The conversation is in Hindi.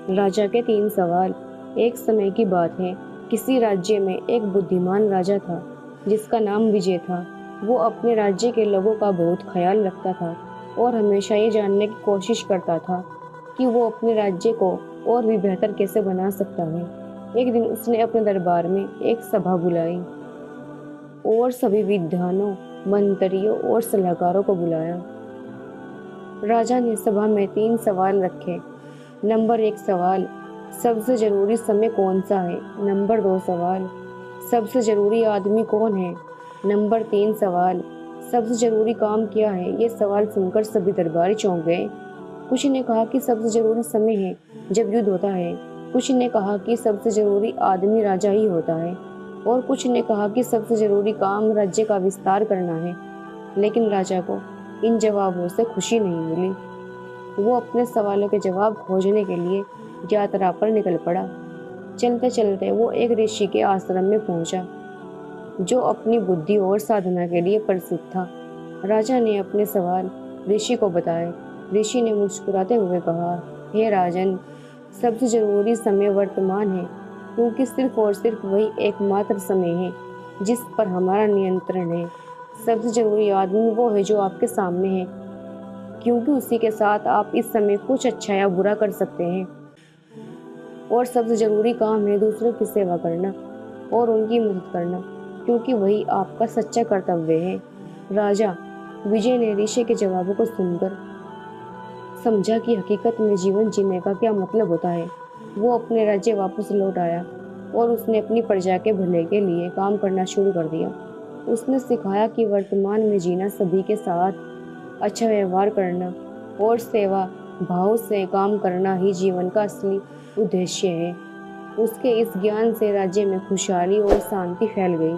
राजा के 3 सवाल। एक समय की बात है, किसी राज्य में एक बुद्धिमान राजा था जिसका नाम विजय था। वो अपने राज्य के लोगों का बहुत ख्याल रखता था और हमेशा ये जानने की कोशिश करता था कि वो अपने राज्य को और भी बेहतर कैसे बना सकता है। एक दिन उसने अपने दरबार में एक सभा बुलाई और सभी विद्वानों, मंत्रियों और सलाहकारों को बुलाया। राजा ने सभा में 3 सवाल रखे। नंबर 1 सवाल, सबसे जरूरी समय कौन सा है? नंबर 2 सवाल, सबसे जरूरी आदमी कौन है? नंबर 3 सवाल, सबसे जरूरी काम क्या है? ये सवाल सुनकर सभी दरबारी चौंक गए। कुछ ने कहा कि सबसे जरूरी समय है जब युद्ध होता है, कुछ ने कहा कि सबसे जरूरी आदमी राजा ही होता है, और कुछ ने कहा कि सबसे जरूरी काम राज्य का विस्तार करना है। लेकिन राजा को इन जवाबों से खुशी नहीं मिली। वो अपने सवालों के जवाब खोजने के लिए यात्रा पर निकल पड़ा। चलते चलते वो एक ऋषि के आश्रम में पहुंचा, जो अपनी बुद्धि और साधना के लिए प्रसिद्ध था। राजा ने अपने सवाल ऋषि को बताए। ऋषि ने मुस्कुराते हुए कहा, हे राजन, सबसे जरूरी समय वर्तमान है, क्योंकि सिर्फ और सिर्फ वही एकमात्र समय है जिस पर हमारा नियंत्रण है। सबसे जरूरी आदमी वो है जो आपके सामने है, क्योंकि उसी के साथ आप इस समय कुछ अच्छा या बुरा कर सकते हैं। और सबसे जरूरी काम है दूसरों की सेवा करना और उनकी मदद करना, क्योंकि वही आपका सच्चा कर्तव्य है। राजा विजय ने ऋषि के जवाबों को सुनकर समझा कि हकीकत में जीवन जीने का क्या मतलब होता है। वो अपने राज्य वापस लौट आया और उसने अपनी प्रजा के भले के लिए काम करना शुरू कर दिया। उसने सिखाया कि वर्तमान में जीना, सभी के साथ अच्छा व्यवहार करना और सेवा भाव से काम करना ही जीवन का असली उद्देश्य है। उसके इस ज्ञान से राज्य में खुशहाली और शांति फैल गई।